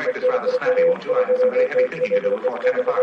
make this rather snappy, won't you? I have some very heavy thinking to do before 10 o'clock.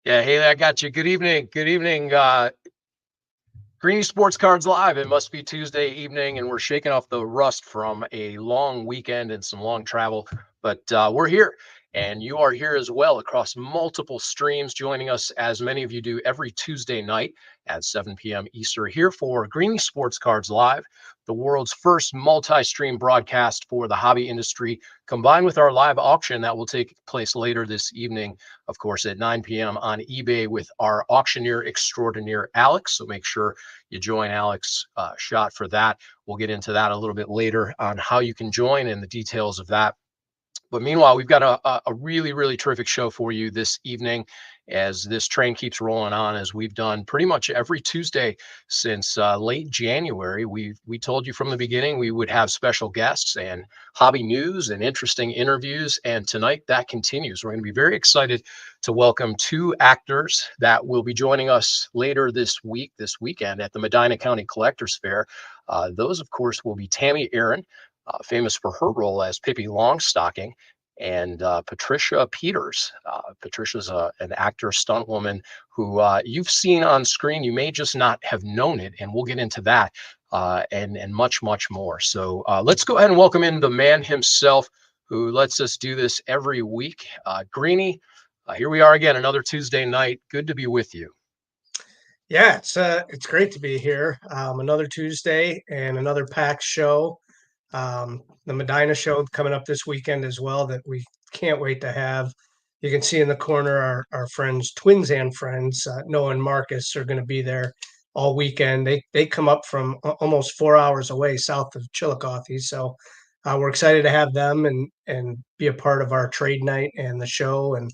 Yeah, hey, I got you. Good evening. Good evening. Greenie Sports Cards Live. It must be Tuesday evening, and we're shaking off the rust from a long weekend and some long travel. But we're here, and you are here as well across multiple streams, joining us, as many of you do, every Tuesday night at 7 p.m. Eastern here for Greenie Sports Cards Live, the world's first multi-stream broadcast for the hobby industry, combined with our live auction that will take place later this evening, of course, at 9 p.m. on eBay with our auctioneer extraordinaire, Alex. So make sure you join Alex Schacht for that. We'll get into that a little bit later on how you can join and the details of that. But meanwhile, we've got a really, really terrific show for you this evening as this train keeps rolling on, as we've done pretty much every Tuesday since late January. We told you from the beginning we would have special guests and hobby news and interesting interviews. And tonight that continues. We're going to be very excited to welcome two actors that will be joining us later this weekend at the Medina County Collectors Fair. Those, of course, will be Tami Erin, famous for her role as Pippi Longstocking, and Patricia Peters. Patricia's an actor, stunt woman who you've seen on screen. You may just not have known it, and we'll get into that and much, much more. So let's go ahead and welcome in the man himself who lets us do this every week. Greenie, here we are again, another Tuesday night. Good to be with you. Yeah, it's great to be here. Another Tuesday and another packed show. The Medina show coming up this weekend as well that we can't wait to have. You can see in the corner our friends, twins and friends, Noah and Marcus are going to be there all weekend. They come up from almost 4 hours away south of Chillicothe. So we're excited to have them and be a part of our trade night and the show, and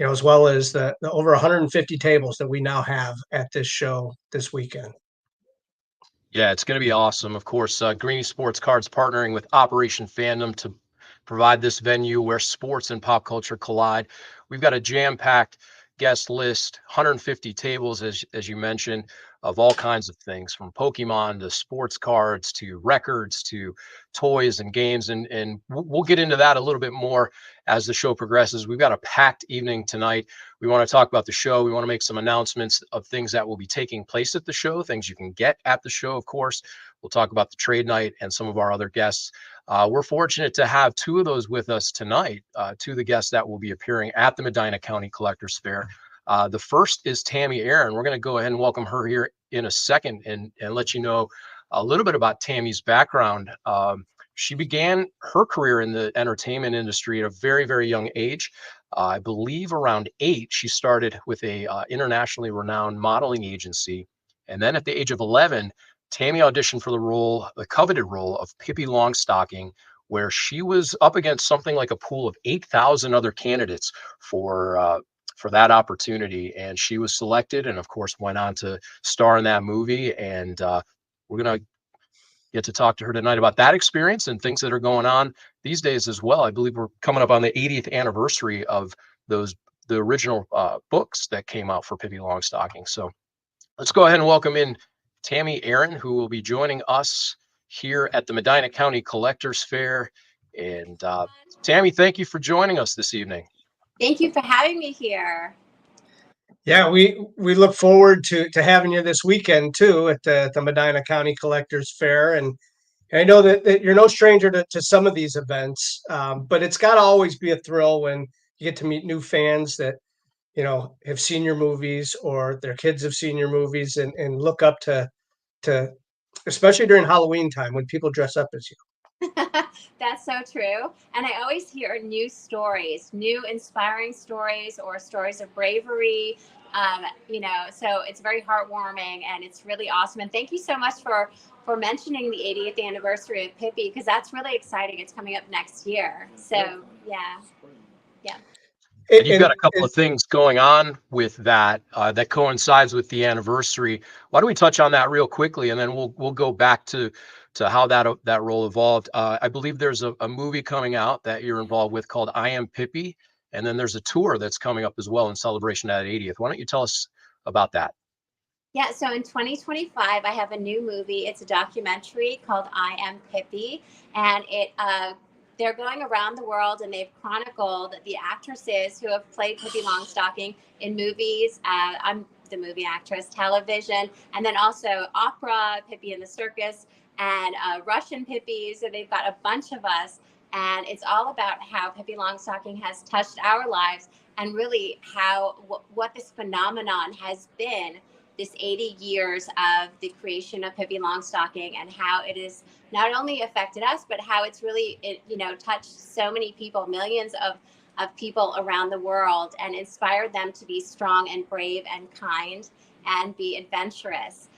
as well as the over 150 tables that we now have at this show this weekend. Yeah, it's going to be awesome. Of course, Greenie Sports Cards partnering with Operation Fandom to provide this venue where sports and pop culture collide. We've got a jam-packed guest list, 150 tables, as you mentioned, of all kinds of things, from Pokemon to sports cards to records to toys and games. And we'll get into that a little bit more as the show progresses. We've got a packed evening tonight. We want to talk about the show. We want to make some announcements of things that will be taking place at the show, things you can get at the show, of course. We'll talk about the trade night and some of our other guests. We're fortunate to have two of those with us tonight, two of the guests that will be appearing at the Medina County Collectors Fair. The first is Tami Erin. We're going to go ahead and welcome her here in a second and let you know a little bit about Tami's background. She began her career in the entertainment industry at a very, very young age. I believe around 8, she started with a internationally renowned modeling agency. And then at the age of 11, Tami auditioned for the coveted role of Pippi Longstocking, where she was up against something like a pool of 8,000 other candidates for that opportunity. And she was selected, and of course went on to star in that movie. And we're going to get to talk to her tonight about that experience and things that are going on these days as well. I believe we're coming up on the 80th anniversary of the original books that came out for Pippi Longstocking. So let's go ahead and welcome in Tami Erin, who will be joining us here at the Medina County Collectors Fair. And Tami, thank you for joining us this evening. Thank you for having me here. Yeah, we look forward to having you this weekend too at the Medina County Collectors Fair. And I know that you're no stranger to some of these events, but it's got to always be a thrill when you get to meet new fans that, you know, have seen your movies or their kids have seen your movies and look up to, especially during Halloween time when people dress up as you. That's so true. And I always hear new stories, new inspiring stories or stories of bravery. So it's very heartwarming and it's really awesome. And thank you so much for mentioning the 80th anniversary of Pippi, because that's really exciting. It's coming up next year. So yeah. And you've got a couple of things going on with that that coincides with the anniversary. Why don't we touch on that real quickly, and then we'll go back to how that role evolved. I believe there's a movie coming out that you're involved with called I Am Pippi, and then there's a tour that's coming up as well in celebration of that 80th. Why don't you tell us about that? Yeah, so in 2025, I have a new movie. It's a documentary called I Am Pippi, and they're going around the world and they've chronicled the actresses who have played Pippi Longstocking in movies. I'm the movie actress, television, and then also opera, Pippi in the Circus, and Russian Pippi. So they've got a bunch of us. And it's all about how Pippi Longstocking has touched our lives and really what this phenomenon has been, this 80 years of the creation of Pippi Longstocking, and how it has not only affected us, but how it's really, touched so many people, millions of people around the world, and inspired them to be strong and brave and kind and be adventurous.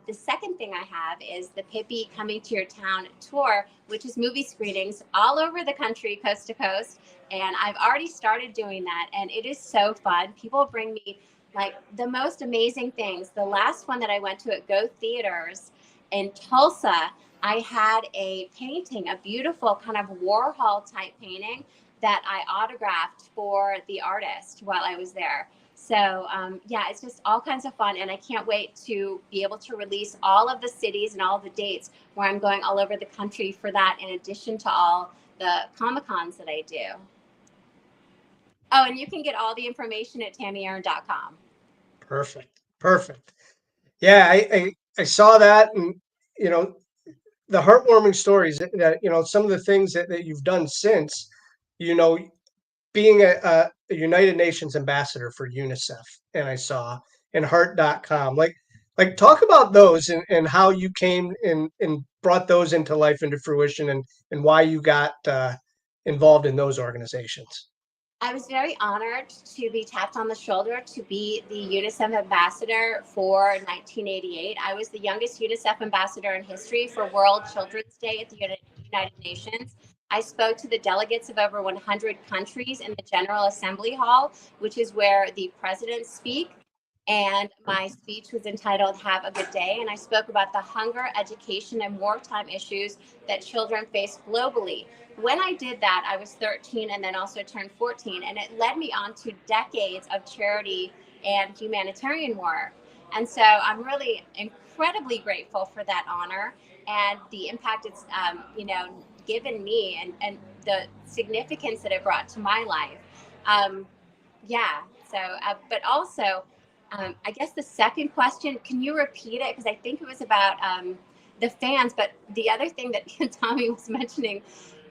The second thing I have is the Pippi Coming to Your Town tour, which is movie screenings all over the country, coast to coast. And I've already started doing that, and it is so fun. People bring me like the most amazing things. The last one that I went to at Go Theaters in Tulsa, I had a painting, a beautiful kind of Warhol type painting that I autographed for the artist while I was there. So it's just all kinds of fun. And I can't wait to be able to release all of the cities and all the dates where I'm going all over the country for that, in addition to all the Comic-Cons that I do. Oh, and you can get all the information at TamiErin.com. Perfect. Yeah, I saw that, and the heartwarming stories that some of the things that you've done since, being a United Nations ambassador for UNICEF, and I saw, and Heart.com, like talk about those and how you came and brought those into life, into fruition, and why you got involved in those organizations. I was very honored to be tapped on the shoulder to be the UNICEF ambassador for 1988. I was the youngest UNICEF ambassador in history for World Children's Day at the United Nations. I spoke to the delegates of over 100 countries in the General Assembly Hall, which is where the presidents speak. And my speech was entitled Have a Good Day. And I spoke about the hunger, education, and wartime issues that children face globally. When I did that, I was 13 and then also turned 14. And it led me on to decades of charity and humanitarian work. And so I'm really incredibly grateful for that honor and the impact it's, given me and the significance that it brought to my life. But also, I guess the second question, can you repeat it? Because I think it was about the fans. But the other thing that Tami was mentioning,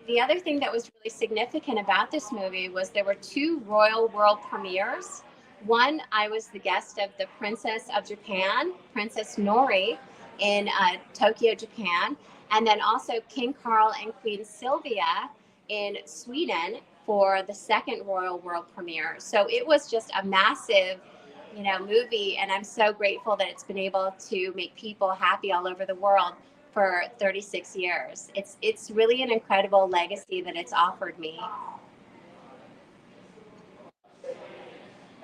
the other thing that was really significant about this movie was there were 2 royal world premieres. One, I was the guest of the Princess of Japan, Princess Nori, in Tokyo, Japan. And then also King Carl and Queen Sylvia in Sweden. for the second Royal World premiere. So it was just a massive, movie, and I'm so grateful that it's been able to make people happy all over the world for 36 years. It's really an incredible legacy that it's offered me.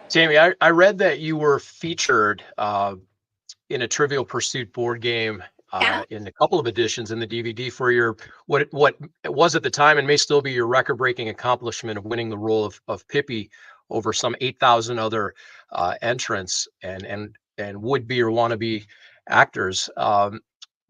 Tammy, I read that you were featured in a Trivial Pursuit board game in a couple of editions in the DVD for your what it was at the time and may still be your record-breaking accomplishment of winning the role of Pippi over some 8,000 other entrants and would-be or wannabe actors.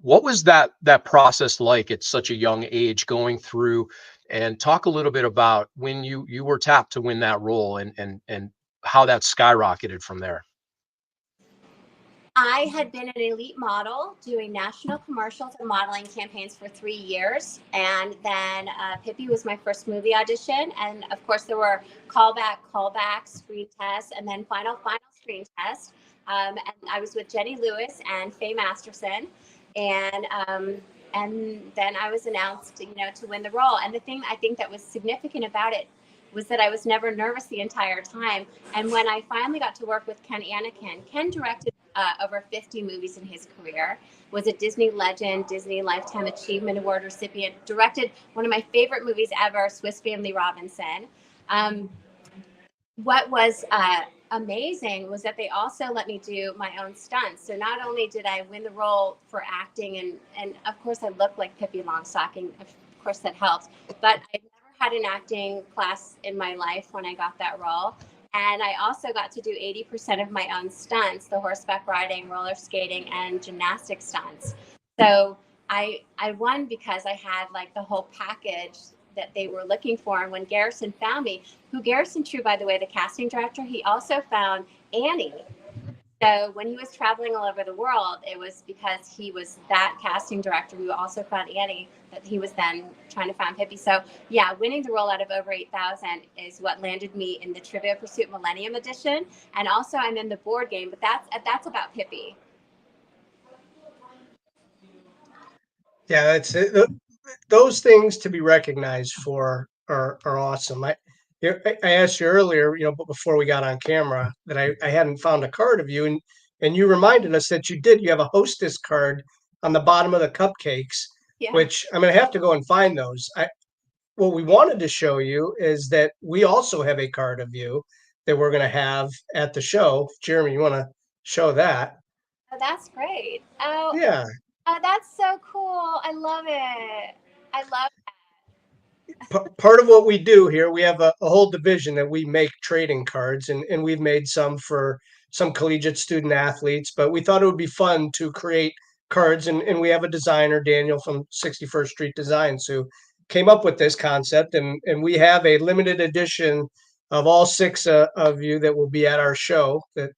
What was that process like at such a young age going through? And talk a little bit about when you were tapped to win that role and how that skyrocketed from there. I had been an elite model doing national commercials and modeling campaigns for 3 years. And then Pippi was my first movie audition. And of course, there were callbacks, screen tests, and then final screen test. And I was with Jenny Lewis and Faye Masterson. And then I was announced, to win the role. And the thing I think that was significant about it was that I was never nervous the entire time. And when I finally got to work with Ken Anakin, Ken directed over 50 movies in his career, was a Disney legend, Disney Lifetime Achievement Award recipient, directed one of my favorite movies ever, Swiss Family Robinson. What was amazing was that they also let me do my own stunts. So not only did I win the role for acting, and of course I looked like Pippi Longstocking, of course that helped, but I never had an acting class in my life when I got that role. And I also got to do 80% of my own stunts, the horseback riding, roller skating, and gymnastic stunts. So I won because I had like the whole package that they were looking for. And when Garrison found me, Garrison True, by the way, the casting director, he also found Annie. So when he was traveling all over the world, it was because he was that casting director who also found Annie that he was then trying to find Pippi. So yeah, winning the role out of over 8,000 is what landed me in the Trivial Pursuit Millennium Edition. And also I'm in the board game, but that's about Pippi. Yeah, that's it. Those things to be recognized for are awesome. I asked you earlier, but before we got on camera, that I hadn't found a card of you, and you reminded us that you did. You have a hostess card on the bottom of the cupcakes, which I'm going to have to go and find those. What we wanted to show you is that we also have a card of you that we're going to have at the show. Jeremy, you want to show that? Oh, that's great. Oh, yeah. Oh, that's so cool. I love it. I love that. Part of what we do here, we have a whole division that we make trading cards, and we've made some for some collegiate student athletes, but we thought it would be fun to create cards, and we have a designer, Daniel from 61st Street Designs, who came up with this concept, and we have a limited edition of all 6 of you that will be at our show that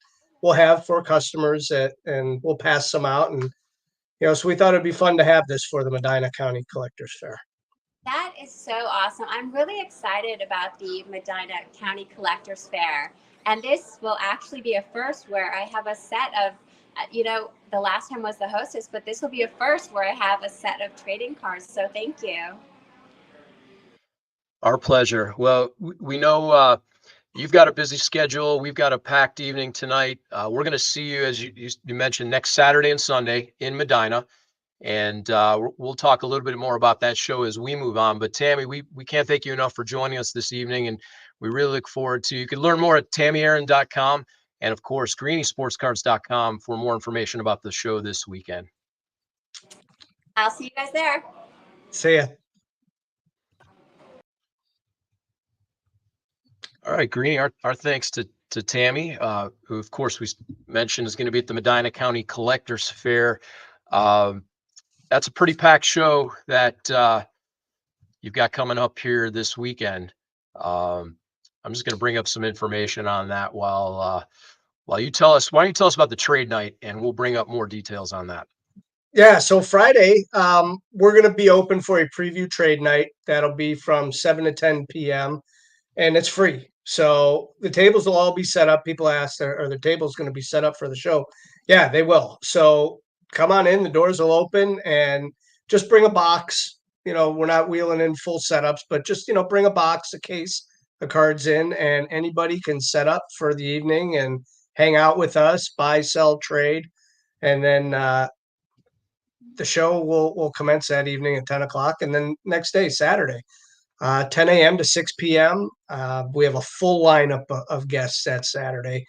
we'll have for customers, and we'll pass some out, and so we thought it'd be fun to have this for the Medina County Collectors Fair. That is so awesome. I'm really excited about the Medina County Collectors Fair. And this will actually be a first where I have a set of, the last time was the hostess, but this will be a first where I have a set of trading cards. So thank you. Our pleasure. Well, we know you've got a busy schedule. We've got a packed evening tonight. We're going to see you, as you mentioned, next Saturday and Sunday in Medina. And we'll talk a little bit more about that show as we move on. But Tammy, we can't thank you enough for joining us this evening. And we really look forward to, you can learn more at TamiErin.com and of course, GreenieSportsCards.com for more information about the show this weekend. I'll see you guys there. See ya. All right, Greenie, our thanks to Tammy, who of course we mentioned is going to be at the Medina County Collectors Fair. That's a pretty packed show that you've got coming up here this weekend. I'm just going to bring up some information on that while you tell us. Why don't you tell us about the trade night, and we'll bring up more details on that. Yeah, so Friday, we're going to be open for a preview trade night. That'll be from 7 to 10 p.m. and it's free. So the tables will all be set up. People ask, are the tables going to be set up for the show? Yeah, they will. So come on in. The doors will open, and just bring a box. we're not wheeling in full setups, but just, bring a box, a case of cards in, and anybody can set up for the evening and hang out with us, buy, sell, trade. And then the show will commence that evening at 10 o'clock. And then next day, Saturday, 10 a.m. to 6 p.m. We have a full lineup of guests that Saturday,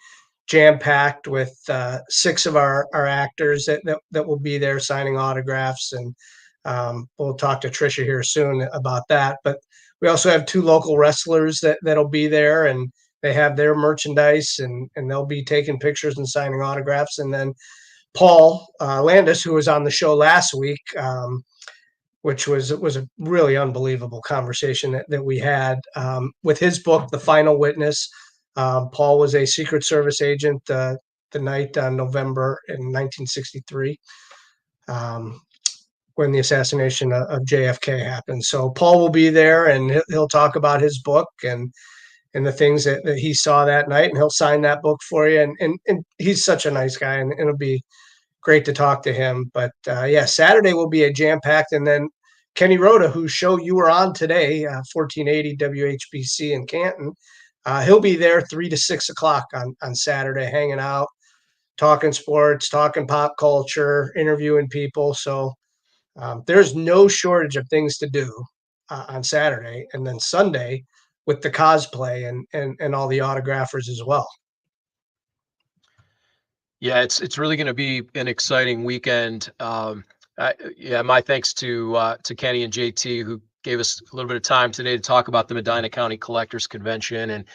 jam-packed with 6 of our actors that will be there signing autographs. And we'll talk to Tricia here soon about that. But we also have 2 local wrestlers that'll be there, and they have their merchandise, and they'll be taking pictures and signing autographs. And then Paul Landis, who was on the show last week, which was a really unbelievable conversation that we had with his book, The Final Witness. Paul was a Secret Service agent the night on November in 1963 when the assassination of JFK happened. So Paul will be there, and he'll talk about his book and the things that he saw that night, and he'll sign that book for you. And he's such a nice guy, and it'll be great to talk to him. But yeah, Saturday will be a jam-packed. And then Kenny Rhoda, whose show you were on today, 1480 WHBC in Canton, he'll be there 3 to 6 o'clock on Saturday, hanging out, talking sports, talking pop culture, interviewing people. So there's no shortage of things to do on Saturday. And then Sunday with the cosplay and all the autographers as well. Yeah, it's really going to be an exciting weekend. My thanks to Kenny and JT, who gave us a little bit of time today to talk about the Medina County Collectors Convention. And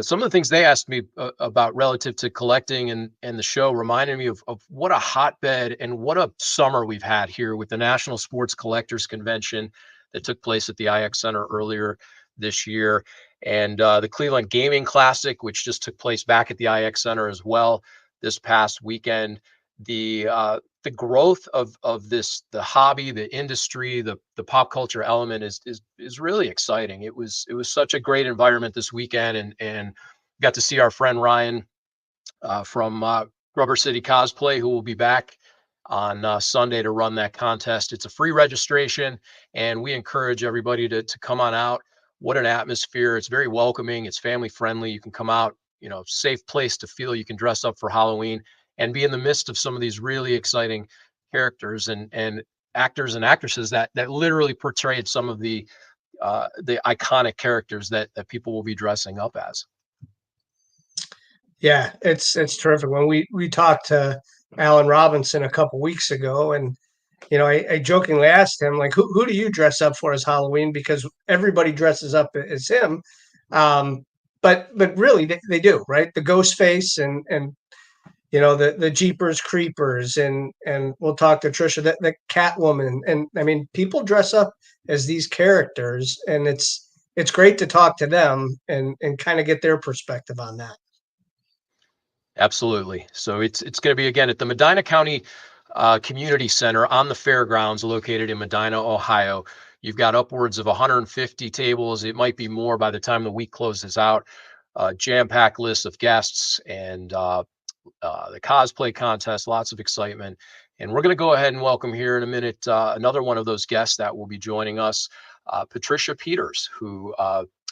some of the things they asked me about relative to collecting and the show reminded me of what a hotbed and what a summer we've had here with the National Sports Collectors Convention that took place at the IX Center earlier this year, and the Cleveland Gaming Classic, which just took place back at the IX Center as well this past weekend. The growth of this, the hobby, the industry, the pop culture element is really exciting. It was such a great environment this weekend, and got to see our friend Ryan from Rubber City Cosplay, who will be back on Sunday to run that contest. It's a free registration, and we encourage everybody to come on out. What an atmosphere. It's very welcoming. It's family friendly. You can come out, safe place to feel you can dress up for Halloween and be in the midst of some of these really exciting characters and actors and actresses that literally portrayed some of the iconic characters that people will be dressing up as. Yeah, it's terrific. When we talked to Alan Robinson a couple weeks ago, and I jokingly asked him, like, who do you dress up for as Halloween? Because everybody dresses up as him. But really they do, right? The ghost face and the Jeepers Creepers, and we'll talk to Tricia, the Catwoman. And I mean, people dress up as these characters, and it's great to talk to them and kind of get their perspective on that. Absolutely. So it's going to be, again, at the Medina County Community Center on the fairgrounds located in Medina, Ohio. You've got upwards of 150 tables. It might be more by the time the week closes out. Jam-packed list of guests and the cosplay contest, lots of excitement. And we're going to go ahead and welcome here in a minute another one of those guests that will be joining us, Patricia Peters, who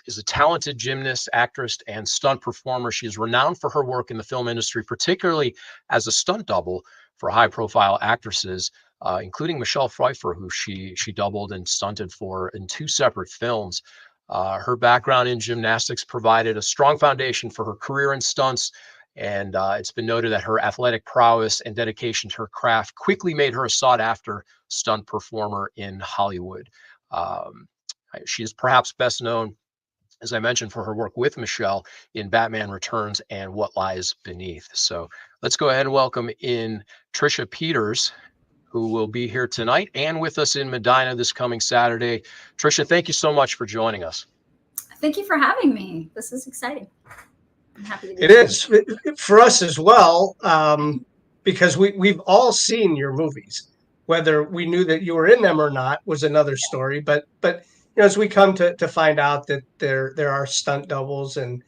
is a talented gymnast, actress, and stunt performer. She is renowned for her work in the film industry, particularly as a stunt double for high-profile actresses, including Michelle Pfeiffer, who she doubled and stunted for in 2 separate films. Her background in gymnastics provided a strong foundation for her career in stunts, and it's been noted that her athletic prowess and dedication to her craft quickly made her a sought-after stunt performer in Hollywood. She is perhaps best known, as I mentioned, for her work with Michelle in Batman Returns and What Lies Beneath. So let's go ahead and welcome in Tricia Peters, who will be here tonight and with us in Medina this coming Saturday. Tricia, thank you so much for joining us. Thank you for having me. This is exciting. I'm happy to be here. It is for us as well, because we've all seen your movies. Whether we knew that you were in them or not was another story. But as we come to find out that there are stunt doubles and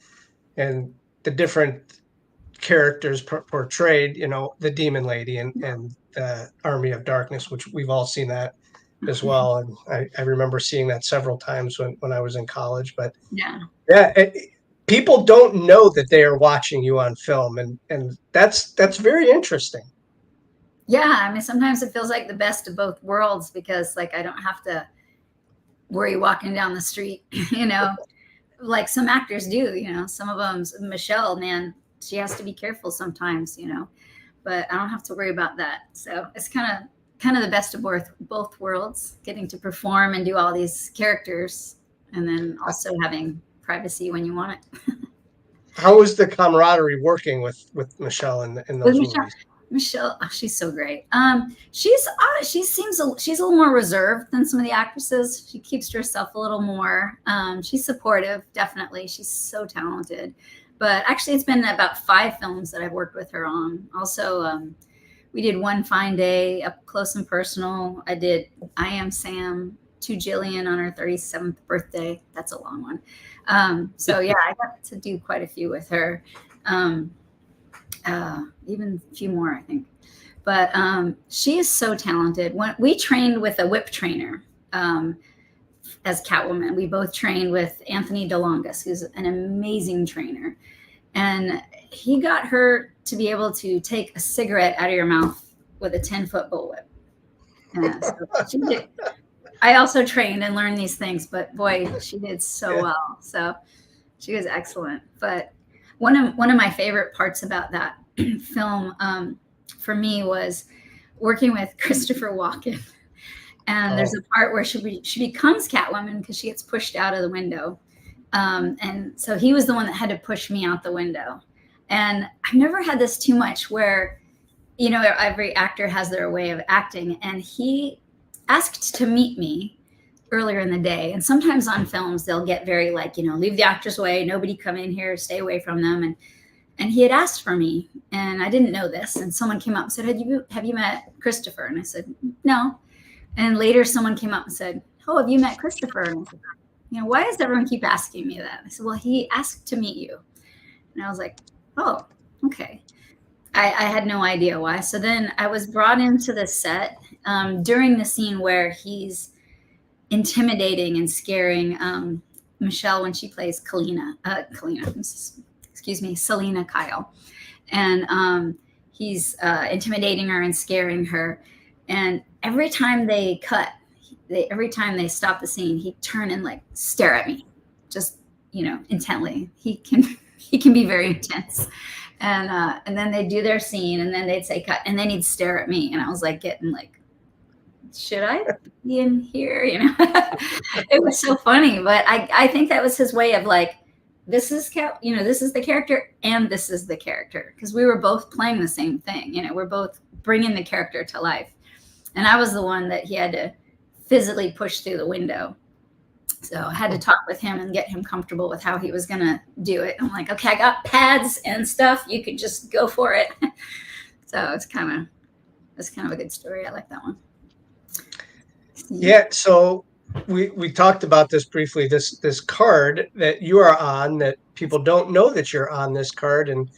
the different characters portrayed, the Demon Lady and the Army of Darkness, which we've all seen that as well. And I remember seeing that several times when I was in college. But Yeah. yeah, people don't know that they are watching you on film, and that's very interesting. Yeah, I mean, sometimes it feels like the best of both worlds because, like, I don't have to worry walking down the street, like some actors do. Some of them, Michelle, man, she has to be careful sometimes, but I don't have to worry about that. So it's kind of the best of both worlds, getting to perform and do all these characters, and then also having privacy when you want it. How is the camaraderie working with Michelle in those movies? Michelle, oh, she's so great. She seems she's a little more reserved than some of the actresses. She keeps to herself a little more. She's supportive, definitely. She's so talented. But actually, it's been about 5 films that I've worked with her on. Also, we did One Fine Day, Up Close and Personal. I did I Am Sam to Jillian on her 37th birthday. That's a long one. So yeah, I got to do quite a few with her. Even a few more, I think. But she is so talented. When we trained with a whip trainer as Catwoman, we both trained with Anthony DeLongis, who's an amazing trainer. And he got her to be able to take a cigarette out of your mouth with a 10-foot bullwhip. So she did. I also trained and learned these things, but boy, she did so well. So she was excellent. But one of my favorite parts about that film for me was working with Christopher Walken. And there's a part where she becomes Catwoman because she gets pushed out of the window. And so he was the one that had to push me out the window. And I've never had this too much where, every actor has their way of acting. And he asked to meet me earlier in the day. And sometimes on films, they'll get very leave the actors away. Nobody come in here, stay away from them. And he had asked for me, and I didn't know this. And someone came up and said, have you met Christopher? And I said, no. And later someone came up and said, oh, have you met Christopher? And I said, why does everyone keep asking me that? I said, well, he asked to meet you. And I was like, oh, okay. I had no idea why. So then I was brought into the set during the scene where he's intimidating and scaring Michelle when she plays Selena Kyle. And he's intimidating her and scaring her. And every time they cut, every time they stop the scene, he'd turn and stare at me, just, intently. He can be very intense. And then they'd do their scene and then they'd say cut and then he'd stare at me. And I was getting should I be in here? It was so funny, but I think that was his way of this is this is the character and this is the character, because we were both playing the same thing. We're both bringing the character to life, and I was the one that he had to physically push through the window. So I had to talk with him and get him comfortable with how he was gonna do it. I'm like, okay, I got pads and stuff. You could just go for it. So it's kind of a good story. I like that one. Yeah. So we talked about this briefly, this card that you are on, that people don't know that you're on this card. And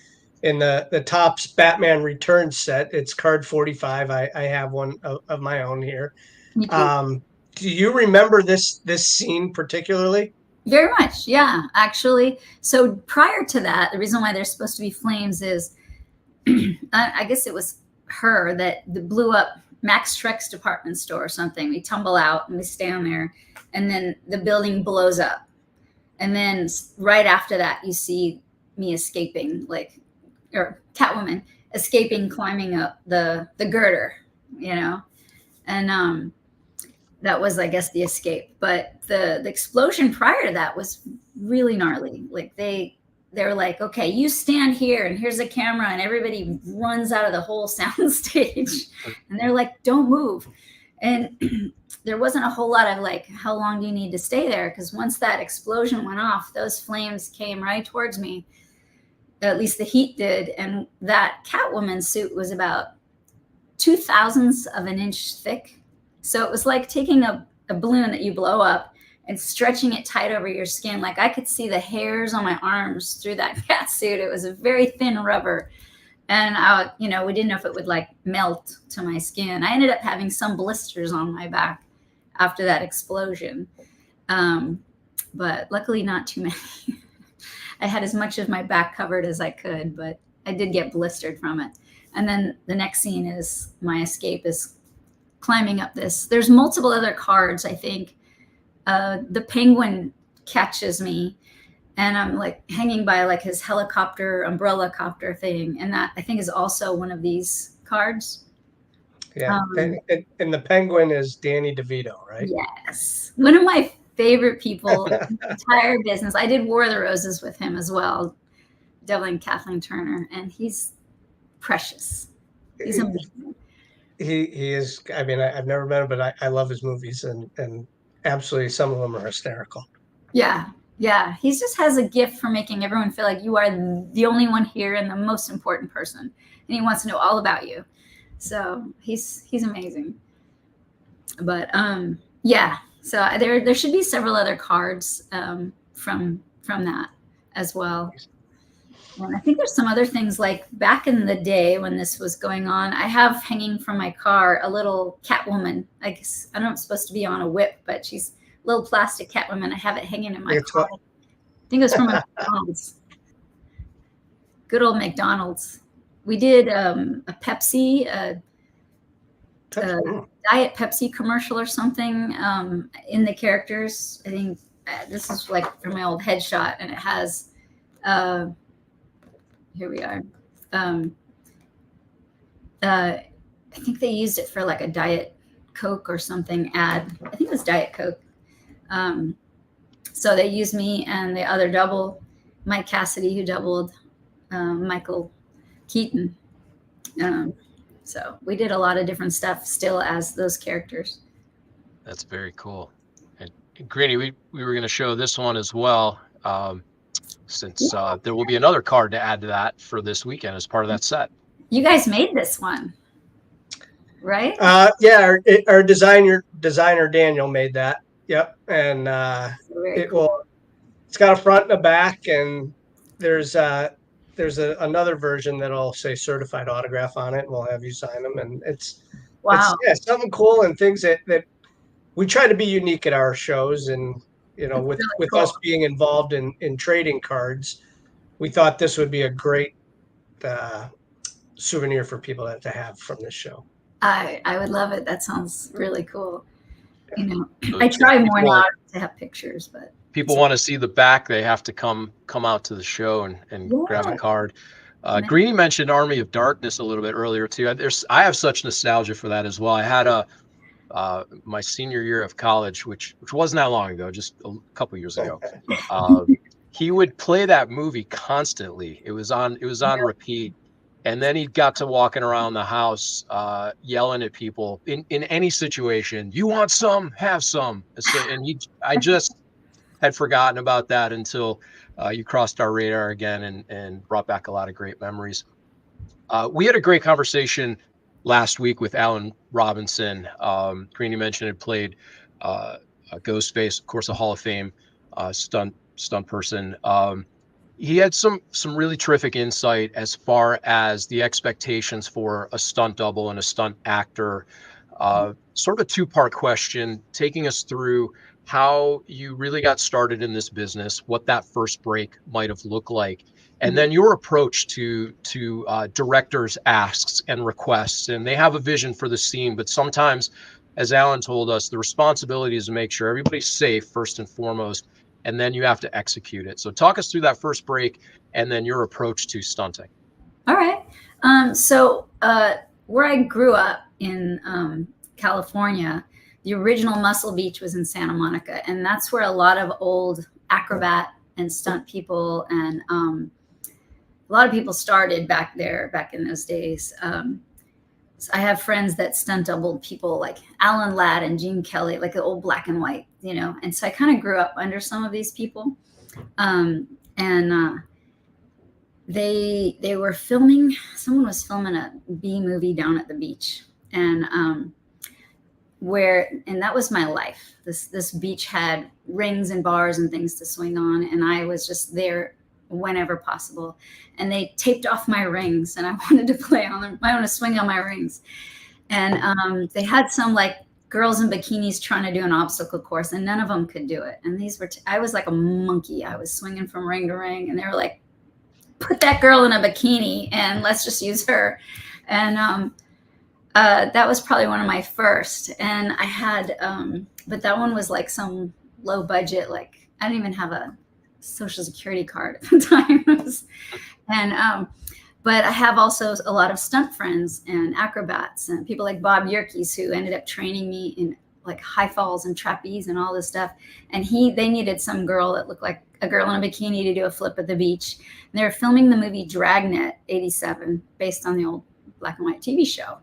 in the Topps Batman Returns set, it's card 45. I have one of my own here. Do you remember this scene particularly? Very much. Yeah, actually. So prior to that, the reason why there's supposed to be flames is I guess it was her that blew up Max Schreck's department store or something. We tumble out and we stand there, and then the building blows up. And then right after that, you see me escaping, or Catwoman escaping, climbing up the girder, and that was, I guess, the escape. But the explosion prior to that was really gnarly. They were like, okay, you stand here and here's a camera, and everybody runs out of the whole sound stage. And they're like, don't move. And there wasn't a whole lot of how long do you need to stay there? Because once that explosion went off, those flames came right towards me. At least the heat did. And that Catwoman suit was about 0.02 of an inch thick. So it was like taking a balloon that you blow up and stretching it tight over your skin. I could see the hairs on my arms through that cat suit. It was a very thin rubber. And we didn't know if it would melt to my skin. I ended up having some blisters on my back after that explosion. But luckily not too many. I had as much of my back covered as I could, but I did get blistered from it. And then the next scene is my escape is climbing up this. There's multiple other cards, I think. The penguin catches me, and I'm like hanging by like his helicopter, umbrella copter thing. And that I think is also one of these cards. Yeah. And the penguin is Danny DeVito, right? Yes. One of my favorite people in the entire business. I did War of the Roses with him as well, doubling Kathleen Turner, and he's precious. He's amazing. He is. I mean, I've never met him, but I love his movies, and absolutely some of them are hysterical. Yeah. Yeah. He just has a gift for making everyone feel like you are the only one here and the most important person. And he wants to know all about you. So he's amazing. But yeah. So there should be several other cards from that as well. And I think there's some other things like back in the day when this was going on, I have hanging from my car a little Catwoman. I guess I don't know if it's supposed to be on a whip, but she's a little plastic Catwoman. I have it hanging in my car. I think it was from McDonald's. Good old McDonald's. We did a Pepsi, Diet Pepsi commercial or something in the characters. I think this is like from my old headshot, and it has here we are. I think they used it for like a Diet Coke or something ad. I think it was Diet Coke. So they used me and the other double, Mike Cassidy, who doubled Michael Keaton. So we did a lot of different stuff still as those characters. That's very cool. And Greenie, we were going to show this one as well, since there will be another card to add to that for this weekend as part of that set. You guys made this one, right? Yeah, our designer Daniel made that. Yep, and it's got a front and a back, and there's another version that'll say certified autograph on it, and we'll have you sign them. And it's something cool and things that we try to be unique at our shows. And with really cool. Us being involved in trading cards, we thought this would be a great souvenir for people to have from this show. I would love it. That sounds really cool. I try more now to have pictures, but people want to see the back, they have to come out to the show and grab a card. Greenie mentioned Army of Darkness a little bit earlier too. I have such nostalgia for that as well. I had my senior year of college, which wasn't that long ago, just a couple years ago. He would play that movie constantly. It was on repeat. And then he got to walking around the house, yelling at people in any situation. You want some? Have some. And I just had forgotten about that until you crossed our radar again and brought back a lot of great memories. We had a great conversation last week with Alan Robinson. Greenie mentioned had played Ghostface, of course, a Hall of Fame stunt person. He had some really terrific insight as far as the expectations for a stunt double and a stunt actor. Sort of a two-part question, taking us through how you really got started in this business, what that first break might have looked like, and then your approach to directors' asks and requests. And they have a vision for the scene, but sometimes, as Alan told us, the responsibility is to make sure everybody's safe first and foremost, and then you have to execute it. So talk us through that first break and then your approach to stunting. All right. So where I grew up in California, the original Muscle Beach was in Santa Monica, and that's where a lot of old acrobat and stunt people and a lot of people started back there back in those days. So I have friends that stunt doubled people like Alan Ladd and Gene Kelly, like the old black and white, and so I kind of grew up under some of these people. They were filming, someone was filming a B movie down at the beach, and that was my life. This beach had rings and bars and things to swing on, and I was just there whenever possible. And they taped off my rings, and I wanted to play on them. I want to swing on my rings. And they had some like girls in bikinis trying to do an obstacle course, and none of them could do it. And these were, I was like a monkey. I was swinging from ring to ring, and they were like, put that girl in a bikini and let's just use her. And that was probably one of my first. And I had, but that one was like some low budget, like I didn't even have a social security card at the time. But I have also a lot of stunt friends and acrobats and people like Bob Yerkes, who ended up training me in like high falls and trapeze and all this stuff. And they needed some girl that looked like a girl in a bikini to do a flip at the beach. And they were filming the movie Dragnet '87, based on the old black and white TV show.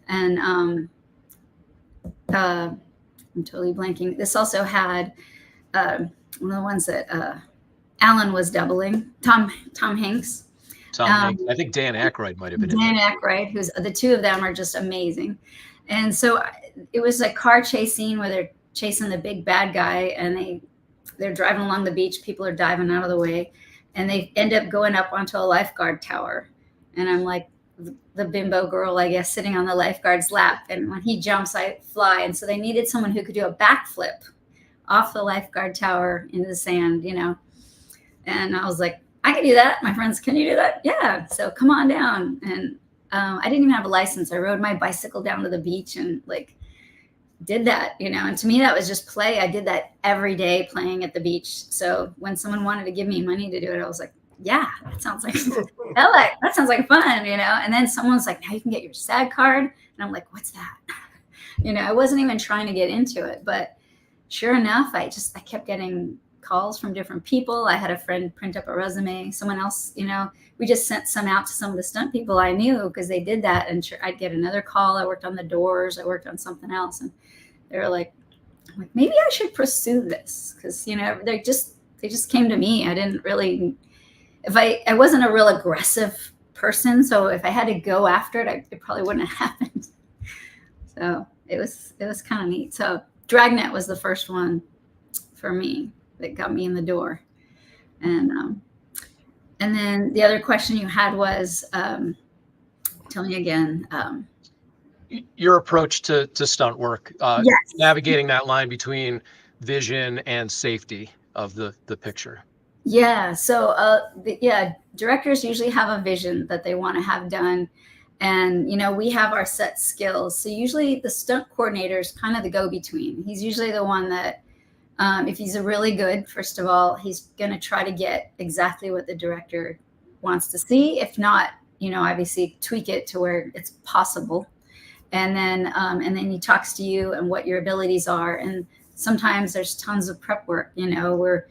And I'm totally blanking. This also had one of the ones that Alan was doubling, Tom Hanks. I think Dan Aykroyd might have been Dan in there. Aykroyd, who's the two of them are just amazing. And so it was a car chase scene where they're chasing the big bad guy, and they're driving along the beach. People are diving out of the way, and they end up going up onto a lifeguard tower. And I'm like the bimbo girl, I guess, sitting on the lifeguard's lap. And when he jumps, I fly. And so they needed someone who could do a backflip off the lifeguard tower into the sand, you know. And I was like, I can do that. My friends, can you do that? Yeah. So come on down. And I didn't even have a license. I rode my bicycle down to the beach and like did that, you know. And to me, that was just play. I did that every day, playing at the beach. So when someone wanted to give me money to do it, I was like, yeah, that sounds like that sounds like fun, you know. And then someone's like, now you can get your SAG card. And I'm like, what's that? You know, I wasn't even trying to get into it, but sure enough, I kept getting calls from different people. I had a friend print up a resume. Someone else, you know, we just sent some out to some of the stunt people I knew because they did that. And sure, I'd get another call. I worked on the doors. I worked on something else. And they were like, maybe I should pursue this. Because, you know, they just came to me. I didn't really, I wasn't a real aggressive person. So if I had to go after it, it probably wouldn't have happened. So it was kind of neat. So Dragnet was the first one for me that got me in the door. And then the other question you had was, tell me again. Your approach to stunt work, Yes. navigating that line between vision and safety of the picture. Yeah. So, directors usually have a vision that they want to have done. And, you know, we have our set skills. So usually the stunt coordinator is kind of the go-between. He's usually the one that, if he's a really good, first of all, he's going to try to get exactly what the director wants to see. If not, you know, obviously tweak it to where it's possible. And then he talks to you and what your abilities are. And sometimes there's tons of prep work. You know, we're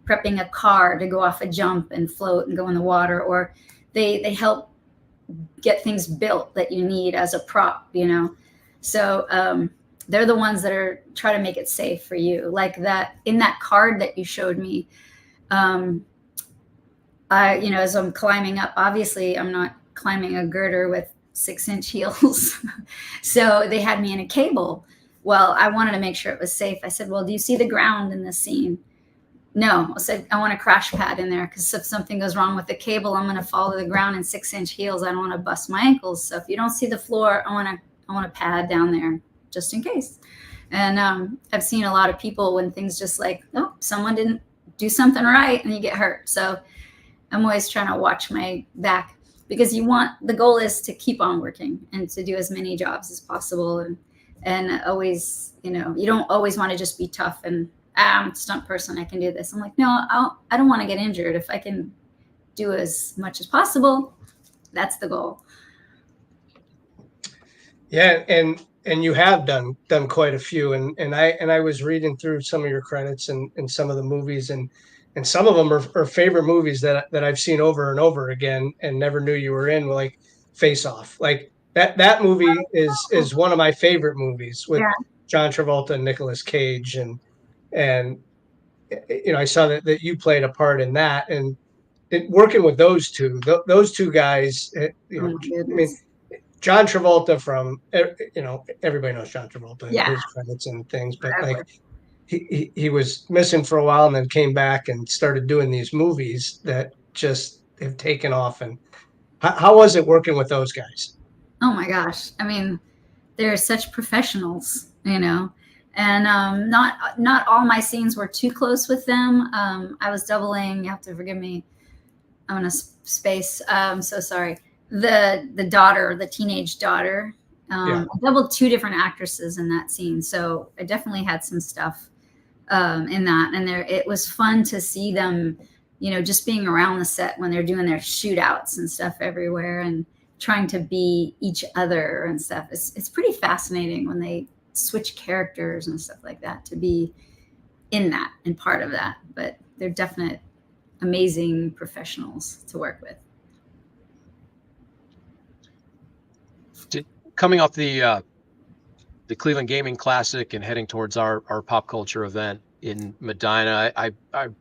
prepping a car to go off a jump and float and go in the water, or they help get things built that you need as a prop, you know. So they're the ones that are trying to make it safe for you. Like that in that card that you showed me, you know, as I'm climbing up, obviously I'm not climbing a girder with 6-inch heels. So they had me in a cable. Well, I wanted to make sure it was safe. I said, well, do you see the ground in this scene? No. I said, I want a crash pad in there because if something goes wrong with the cable, I'm going to fall to the ground in 6-inch heels. I don't want to bust my ankles. So if you don't see the floor, I want a pad down there just in case. And I've seen a lot of people when things just like, oh, someone didn't do something right and you get hurt. So I'm always trying to watch my back because the goal is to keep on working and to do as many jobs as possible. And always, you know, you don't always want to just be tough and I'm a stunt person, I can do this. I'm like, no, I don't want to get injured. If I can do as much as possible, that's the goal. Yeah, and you have done quite a few, and I was reading through some of your credits and some of the movies, and some of them are favorite movies that I've seen over and over again and never knew you were in, like Face Off. Like that movie is one of my favorite movies with John Travolta and Nicolas Cage, and you know, I saw that you played a part in that, and working with those two guys, you know, I mean, John Travolta from, you know, everybody knows John Travolta, his credits and things, but like he was missing for a while and then came back and started doing these movies that just have taken off. And how was it working with those guys? Oh my gosh. I mean, they're such professionals. you know. And not all my scenes were too close with them. I was doubling. You have to forgive me. I'm in a space. So sorry. The daughter, the teenage daughter. I doubled 2 different actresses in that scene, so I definitely had some stuff in that. And it was fun to see them, you know, just being around the set when they're doing their shootouts and stuff everywhere and trying to be each other and stuff. It's pretty fascinating when they switch characters and stuff like that to be in that and part of that. But they're definite amazing professionals to work with. Coming off the Cleveland Gaming Classic and heading towards our pop culture event in Medina, I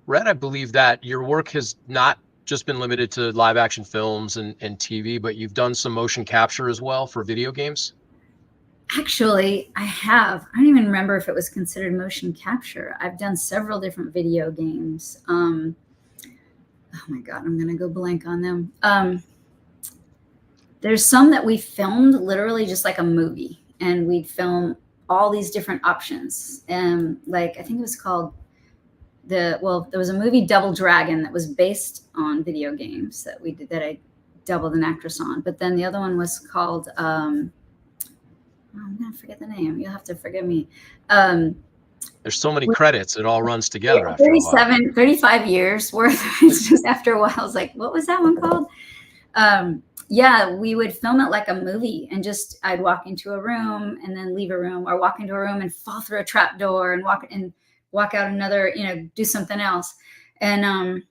read, I believe, that your work has not just been limited to live action films and TV, but you've done some motion capture as well for video games. Actually, I have. I don't even remember if it was considered motion capture. I've done several different video games. Oh my God, I'm gonna go blank on them. There's some that we filmed literally just like a movie, and we'd film all these different options. And like, I think it was called there was a movie, Double Dragon, that was based on video games that we did, that I doubled an actress on. But then the other one was called, I'm gonna forget the name. You'll have to forgive me. There's so many credits, it all runs together. After 35 years worth. It's just after a while, I was like, what was that one called? Yeah, we would film it like a movie, and just I'd walk into a room and then leave a room, or walk into a room and fall through a trap door and walk out another, you know, do something else. And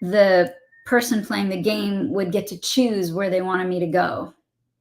the person playing the game would get to choose where they wanted me to go.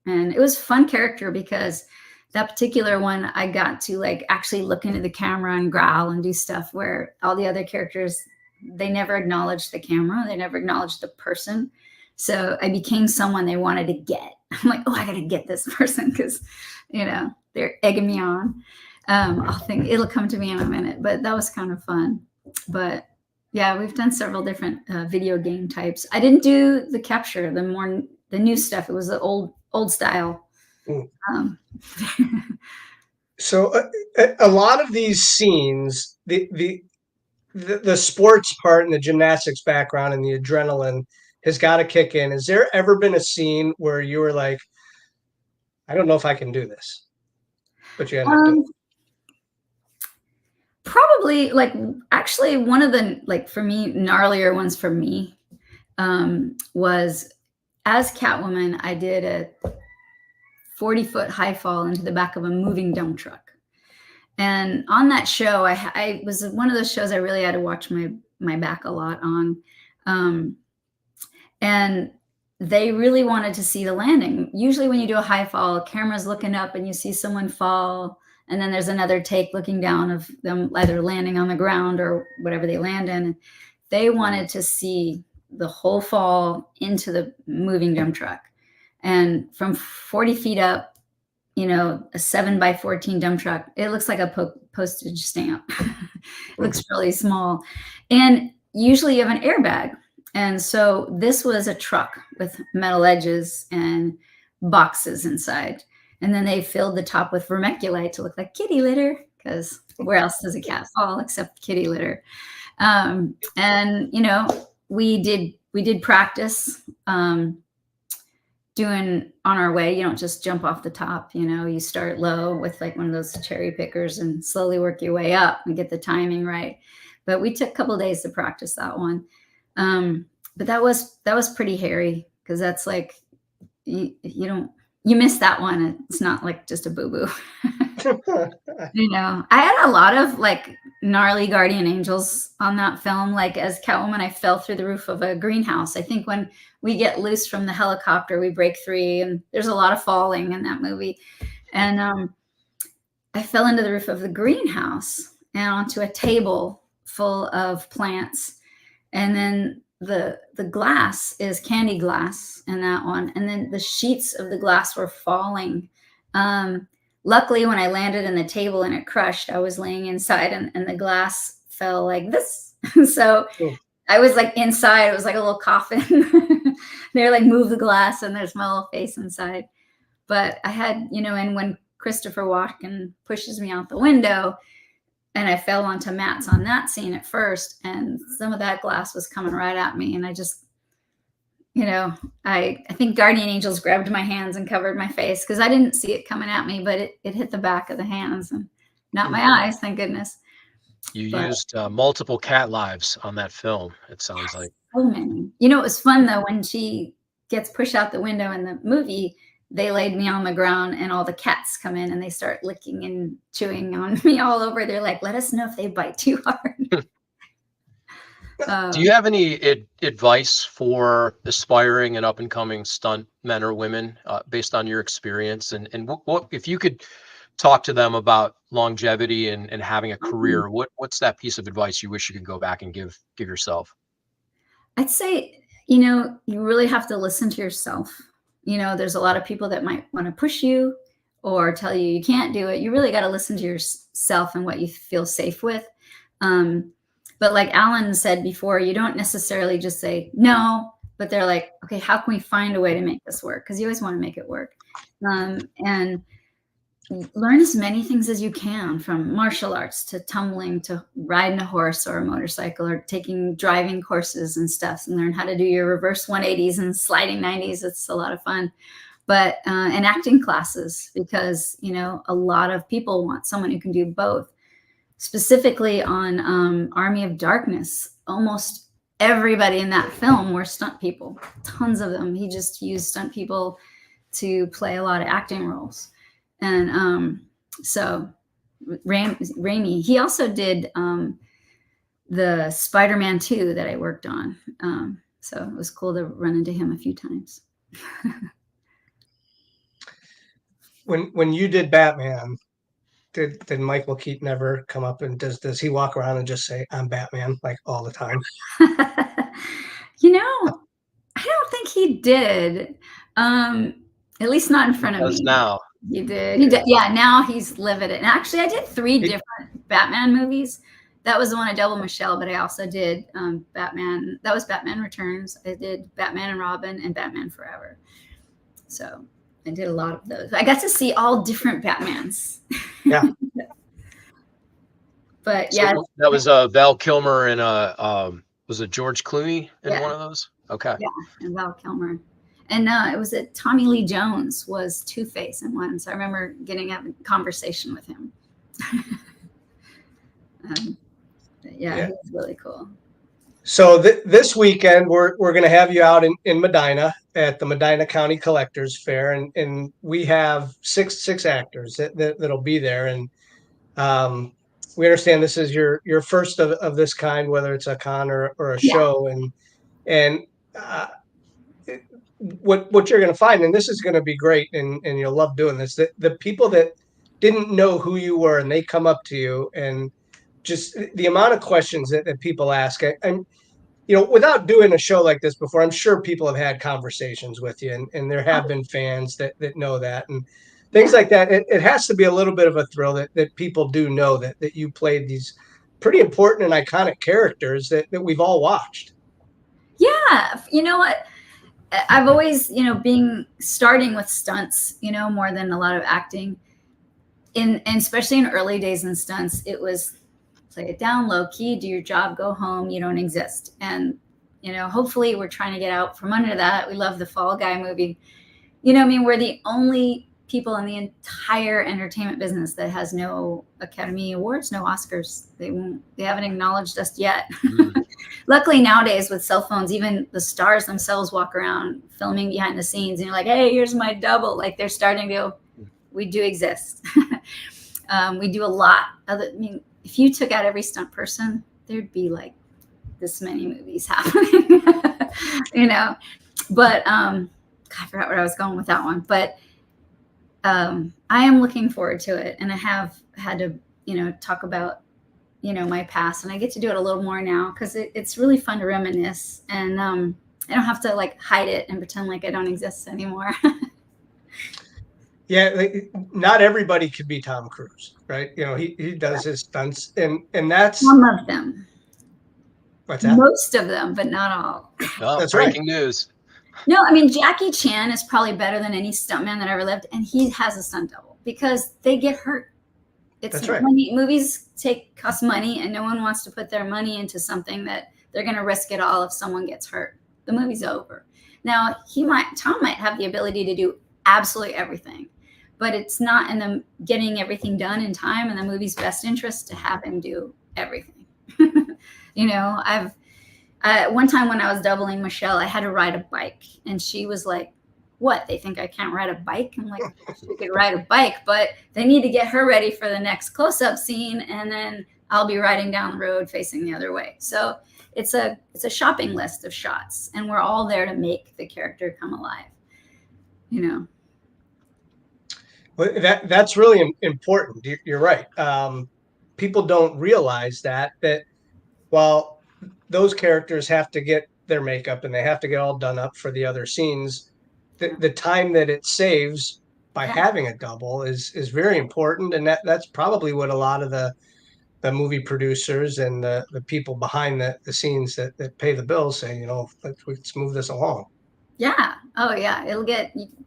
And it was a fun character, because that particular one, I got to like actually look into the camera and growl and do stuff where all the other characters, they never acknowledged the camera. They never acknowledged the person. So I became someone they wanted to get. I'm like, oh, I got to get this person, because, you know, they're egging me on. I'll think it'll come to me in a minute, but that was kind of fun. But yeah, we've done several different video game types. I didn't do the capture, the new stuff. It was the old style. So a lot of these scenes, the sports part and the gymnastics background and the adrenaline has got to kick in. Has there ever been a scene where you were like, I don't know if I can do this, but you end up doing it? Probably, like, actually one of the, like, for me, gnarlier ones for me was as Catwoman. I did a 40-foot high fall into the back of a moving dump truck. And on that show, I was one of those shows I really had to watch my back a lot on. And they really wanted to see the landing. Usually when you do a high fall, camera's looking up and you see someone fall, and then there's another take looking down of them either landing on the ground or whatever they land in. They wanted to see the whole fall into the moving dump truck. And from 40 feet up, you know, a 7x14 dump truck, it looks like a postage stamp. It looks really small. And usually you have an airbag. And so this was a truck with metal edges and boxes inside. And then they filled the top with vermiculite to look like kitty litter, because where else does a cat fall except kitty litter? And, you know, we did practice doing on our way. You don't just jump off the top, you know, you start low with like one of those cherry pickers and slowly work your way up and get the timing right. But we took a couple of days to practice that one. But that was pretty hairy, because that's like, you miss that one. It's not like just a boo-boo. You know, I had a lot of like gnarly guardian angels on that film. Like as Catwoman, I fell through the roof of a greenhouse. I think when we get loose from the helicopter, we break free, and there's a lot of falling in that movie. And I fell into the roof of the greenhouse and onto a table full of plants. And then the glass is candy glass in that one. And then the sheets of the glass were falling. Luckily, when I landed in the table and it crushed, I was laying inside and the glass fell like this. So I was like inside. It was like a little coffin. They're like, move the glass, and there's my little face inside. But I had, you know, and when Christopher Walken pushes me out the window, and I fell onto mats on that scene at first, and some of that glass was coming right at me, and I just, I think guardian angels grabbed my hands and covered my face because I didn't see it coming at me, but it hit the back of the hands and not my eyes, thank goodness. You used multiple cat lives on that film, it sounds like. So many. It was fun though when she gets pushed out the window in the movie. They laid me on the ground and all the cats come in and they start licking and chewing on me all over. They're like, let us know if they bite too hard. Do you have any advice for aspiring and up and coming stunt men or women based on your experience? And what if you could talk to them about longevity and having a career, what's that piece of advice you wish you could go back and give yourself? I'd say, you really have to listen to yourself. There's a lot of people that might want to push you or tell you you can't do it. You really got to listen to yourself and what you feel safe with. But like Alan said before, you don't necessarily just say no, but they're like, okay, how can we find a way to make this work? Because you always want to make it work. And learn as many things as you can, from martial arts to tumbling to riding a horse or a motorcycle or taking driving courses and stuff, and learn how to do your reverse 180s and sliding 90s. It's a lot of fun. But and acting classes, because a lot of people want someone who can do both. Specifically on Army of Darkness, almost everybody in that film were stunt people, tons of them. He just used stunt people to play a lot of acting roles. And so Raimi, he also did the Spider-Man 2 that I worked on. So it was cool to run into him a few times. When you did Batman, did Michael Keaton ever come up and does he walk around and just say, I'm Batman, like all the time? I don't think he did. At least not in front of me. Now. He did. Yeah, now he's livid. And actually, I did 3 different Batman movies. That was the one I doubled Michelle, but I also did Batman. That was Batman Returns. I did Batman and Robin and Batman Forever. So I did a lot of those. I got to see all different Batmans. Yeah. But yeah. So that was Val Kilmer and was it George Clooney in one of those? Okay. Yeah, and Val Kilmer. And it was Tommy Lee Jones was Two-Face in one. So I remember getting a conversation with him. Yeah, he was really cool. So this weekend, we're going to have you out in Medina at the Medina County Collectors Fair. And we have six actors that'll be there. And we understand this is your first of this kind, whether it's a con or a show. And what you're going to find, and this is going to be great, and you'll love doing this, that the people that didn't know who you were and they come up to you, and just the amount of questions that people ask, and without doing a show like this before, I'm sure people have had conversations with you, and there have been fans that know that, and things like that. It has to be a little bit of a thrill that people do know that you played these pretty important and iconic characters that we've all watched. Yeah, you know what? I've always, starting with stunts, more than a lot of acting. And especially in early days in stunts, it was play it down, low key, do your job, go home, you don't exist. And, hopefully we're trying to get out from under that. We love the Fall Guy movie. We're the only people in the entire entertainment business that has no Academy Awards, no Oscars. They haven't acknowledged us yet. Luckily nowadays with cell phones, even the stars themselves walk around filming behind the scenes and you're like, hey, here's my double. Like they're starting to, we do exist. We do a lot. If you took out every stunt person, there'd be like this many movies happening, but I forgot where I was going with that one, but I am looking forward to it. And I have had to, talk about, my past, and I get to do it a little more now because it's really fun to reminisce, and I don't have to like hide it and pretend like I don't exist anymore. Yeah, not everybody could be Tom Cruise, right? He does his stunts, and that's some of them. What's that? Most of them, but not all. Oh, that's breaking news. No, Jackie Chan is probably better than any stuntman that ever lived, and he has a stunt double. because they get hurt. That's right. Movies cost money, and no one wants to put their money into something that they're going to risk it all if someone gets hurt. The movie's over. Now Tom might have the ability to do absolutely everything, but it's not in the getting everything done in time in the movie's best interest to have him do everything. You know, one time when I was doubling Michelle, I had to ride a bike, and she was like, "What? They think I can't ride a bike?" I'm like, "She could ride a bike, but they need to get her ready for the next close-up scene, and then I'll be riding down the road facing the other way." So it's a shopping list of shots, and we're all there to make the character come alive. You know. Well, that's really important. You're right. People don't realize that while those characters have to get their makeup and they have to get all done up for the other scenes, the time that it saves by having a double is very important, and that's probably what a lot of the movie producers and the people behind the scenes that pay the bills say, you know, let's move this along. Yeah. Oh yeah.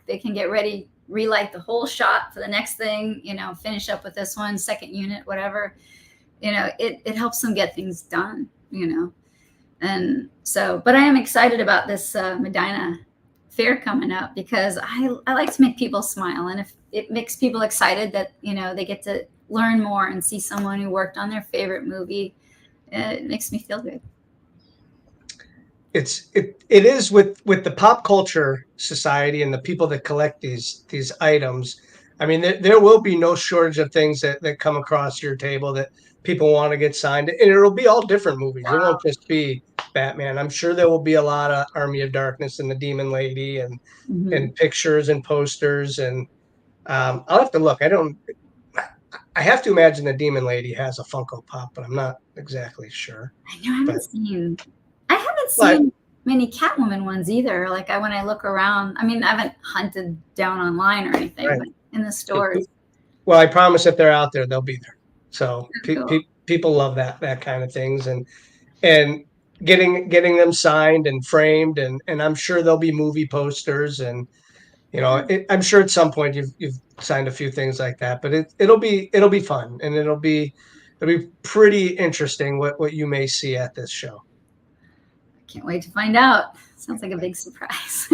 They can get ready, relight the whole shot for the next thing, you know, finish up with this one, second unit, whatever. You know, it helps them get things done, you know. And so, but I am excited about this Medina Fair coming up, because I like to make people smile. And if it makes people excited that, you know, they get to learn more and see someone who worked on their favorite movie, it makes me feel good. It is with the pop culture society and the people that collect these items. I mean, there will be no shortage of things that come across your table that people want to get signed, and it'll be all different movies. It won't just be Batman. I'm sure there will be a lot of Army of Darkness and the Demon Lady and pictures and posters, and I'll have to look. I have to imagine the Demon Lady has a Funko Pop, but I'm not exactly sure. I know I haven't seen many Catwoman ones either. Like when I look around, I mean, I haven't hunted down online or anything, but in the stores. Well, I promise if they're out there, they'll be there. So Cool. people love that kind of things, and getting them signed and framed, and I'm sure there'll be movie posters, and you know, I'm sure at some point you've signed a few things like that, but it'll be fun, and it'll be pretty interesting what you may see at this show. Can't wait to find out. Sounds like a big surprise.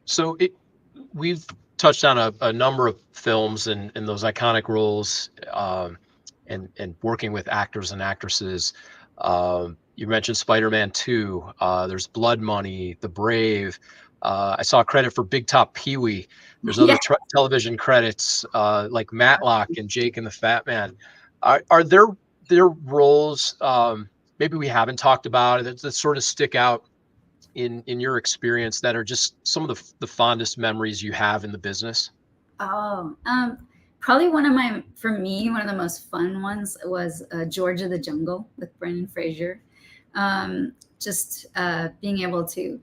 So we've touched on a number of films and those iconic roles, and working with actors and actresses. You mentioned Spider-Man 2. There's Blood Money, The Brave. I saw a credit for Big Top Pee-wee. There's other television credits like Matlock and Jake and the Fat Man. Are there roles maybe we haven't talked about that sort of stick out in your experience that are just some of the fondest memories you have in the business? Probably one of the most fun ones was George of the Jungle with Brendan Fraser. Just being able to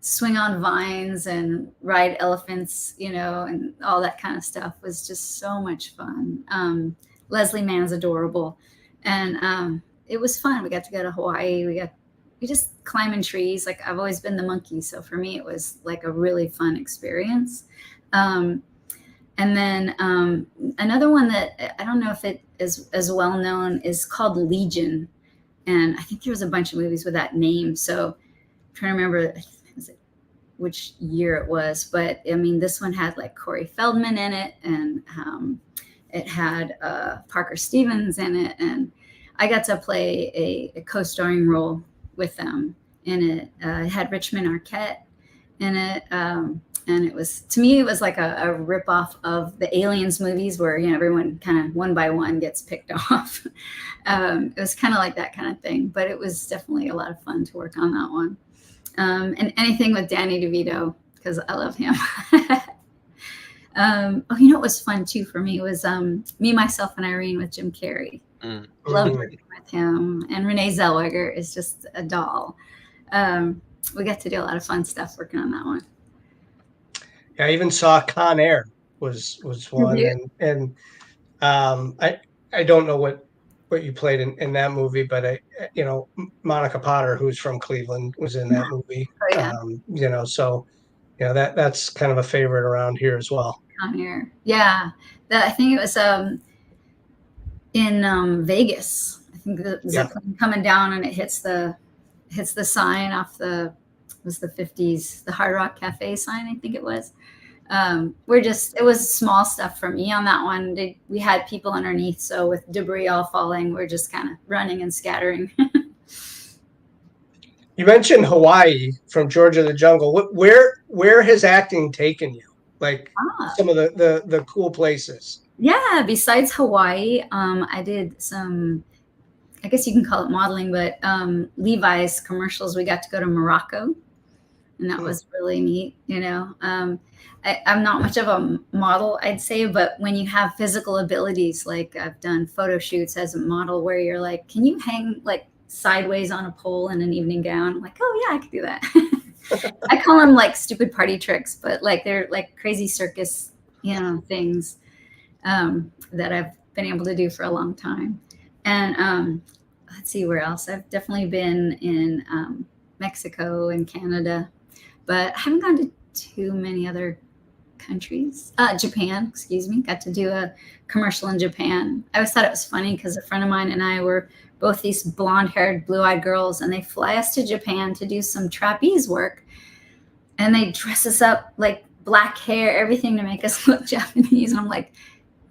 swing on vines and ride elephants, you know, and all that kind of stuff was just so much fun. Leslie Mann's adorable, and it was fun. We got to go to Hawaii. We just climbing trees. Like, I've always been the monkey, so for me it was like a really fun experience. And then another one that I don't know if it is as well known is called Legion, and I think there was a bunch of movies with that name. So I'm trying to remember which year it was, but I mean, this one had like Corey Feldman in it, and it had Parker Stevens in it, and I got to play a co-starring role with them in it. It had Richmond Arquette in it, and it was, to me, it was like a rip-off of the Aliens movies where, you know, everyone kind of one by one gets picked off. It was kind of like that kind of thing, but it was definitely a lot of fun to work on that one. And anything with Danny DeVito, because I love him. You know what was fun too for me was Me, Myself, and Irene with Jim Carrey. Loved working with him. And Renee Zellweger is just a doll. We got to do a lot of fun stuff working on that one. Yeah, I even saw Con Air was one, and I don't know what you played in that movie, but you know, Monica Potter, who's from Cleveland, was in that movie. Oh, yeah. You know, so Yeah, that's kind of a favorite around here as well. On here. Yeah. I think it was in Vegas. I think the zip line coming down and it hits the sign off it was the 50s, the Hard Rock Cafe sign, I think it was. It was small stuff for me on that one. We had people underneath, so with debris all falling, we're just kind of running and scattering. You mentioned Hawaii from Georgia the Jungle. Where has acting taken you? Like some of the cool places? Yeah, besides Hawaii, I did some, I guess you can call it modeling, but Levi's commercials. We got to go to Morocco, and that was really neat. You know, I'm not much of a model, I'd say, but when you have physical abilities, like I've done photo shoots as a model where you're like, can you hang like sideways on a pole in an evening gown? I'm like, oh yeah, I could do that. I call them like stupid party tricks, but like they're like crazy circus, things that I've been able to do for a long time. And let's see where else. I've definitely been in Mexico and Canada, but I haven't gone to too many other countries. Japan, excuse me. Got to do a commercial in Japan. I always thought it was funny because a friend of mine and I were both these blonde-haired, blue-eyed girls, and they fly us to Japan to do some trapeze work. And they dress us up like black hair, everything to make us look Japanese. And I'm like,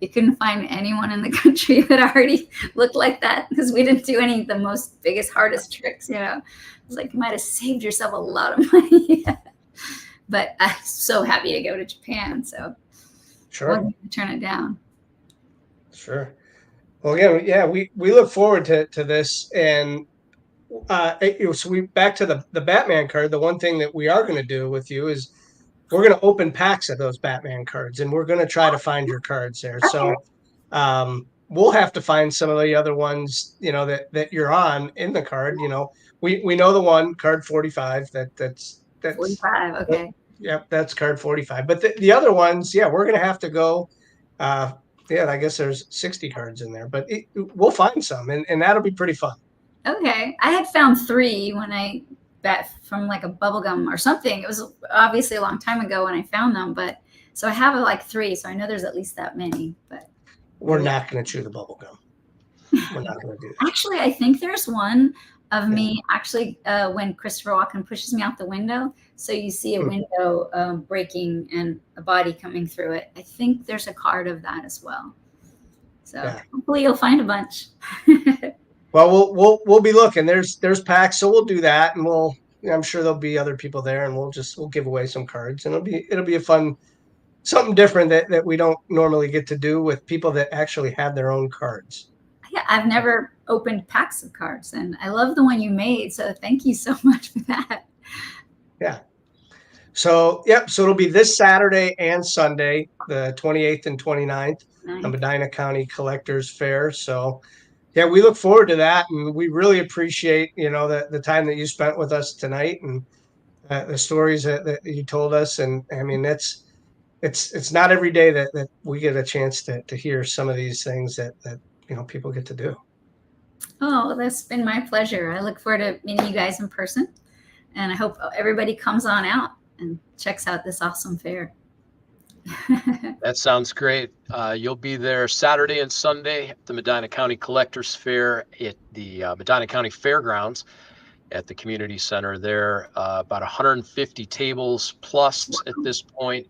you couldn't find anyone in the country that already looked like that because we didn't do any of the most biggest, hardest tricks, I was like, you might have saved yourself a lot of money. But I'm so happy to go to Japan. So sure, I wouldn't turn it down. Sure. Well, again, yeah, we look forward to this. And so we back to the Batman card. The one thing that we are going to do with you is we're going to open packs of those Batman cards, and we're going to try to find your cards there. So we'll have to find some of the other ones, that you're on in the card. We know the one, card 45. That's 45. Okay. Yep, that's card 45. But the other ones, yeah, we're going to have to go. I guess there's 60 cards in there, but we'll find some, and that'll be pretty fun. Okay. I had found 3 when I bet from like a bubble gum or something. It was obviously a long time ago when I found them, but so I have like 3, so I know there's at least that many. But we're not going to chew the bubble gum. We're not going to do that. Actually, I think there's one of me actually when Christopher Walken pushes me out the window. So you see a window breaking and a body coming through it. I think there's a card of that as well. So hopefully you'll find a bunch. Well, we'll be looking. There's packs, so we'll do that, and I'm sure there'll be other people there, and we'll give away some cards, and it'll be a fun, something different that we don't normally get to do with people that actually have their own cards. Yeah, I've never opened packs of cards, and I love the one you made. So thank you so much for that. Yeah. So it'll be this Saturday and Sunday, the 28th and 29th, the Medina County Collectors Fair. So yeah, we look forward to that, and we really appreciate the time that you spent with us tonight and the stories that you told us. And I mean, it's not every day that we get a chance to hear some of these things that people get to do. Oh, that's been my pleasure. I look forward to meeting you guys in person, and I hope everybody comes on out and checks out this awesome fair. That sounds great. You'll be there Saturday and Sunday at the Medina County Collectors Fair at the Medina County Fairgrounds at the community center there. About 150 tables plus at this point,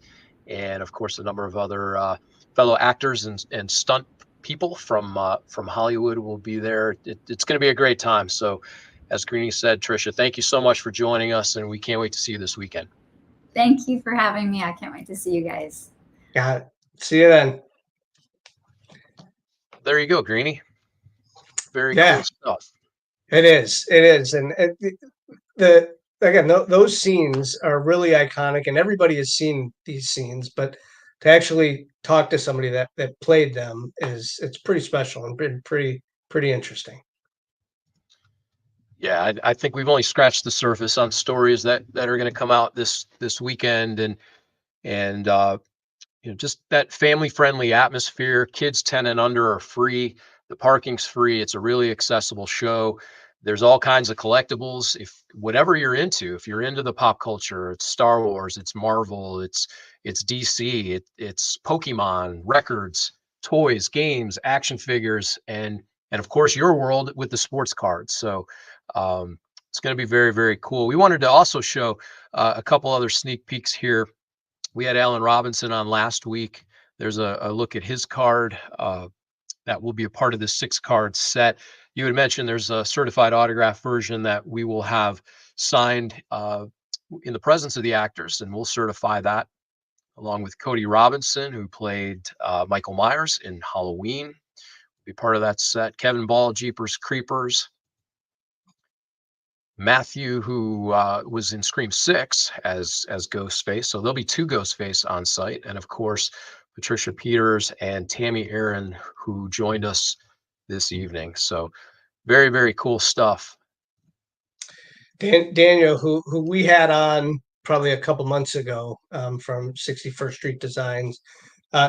and of course a number of other fellow actors and stunt people from Hollywood will be there. It's going to be a great time. So as Greenie said, Tricia, thank you so much for joining us, and we can't wait to see you this weekend. Thank you for having me. I can't wait to see you guys. Got it. See you then. There you go, Greenie. Very cool stuff. It is. And those scenes are really iconic, and everybody has seen these scenes, but to actually talk to somebody that played them it's pretty special and been pretty interesting. Yeah, I think we've only scratched the surface on stories that are going to come out this weekend, and just that family friendly atmosphere. Kids 10 and under are free. The parking's free. It's a really accessible show. There's all kinds of collectibles. If whatever you're into, if you're into the pop culture, it's Star Wars, it's Marvel, it's DC, it's Pokemon, records, toys, games, action figures, and of course your world with the sports cards. So it's going to be very, very cool. We wanted to also show a couple other sneak peeks here. We had Alan Robinson on last week. There's a look at his card that will be a part of this 6-card set. You had mentioned there's a certified autograph version that we will have signed in the presence of the actors, and we'll certify that, along with Cody Robinson, who played Michael Myers in Halloween, be part of that set. Kevin Ball, Jeepers Creepers. Matthew, who was in Scream 6 as Ghostface. So there'll be 2 Ghostface on site. And of course, Patricia Peters and Tami Erin, who joined us this evening. So very, very cool stuff. Daniel, who we had on probably a couple months ago from 61st Street Designs,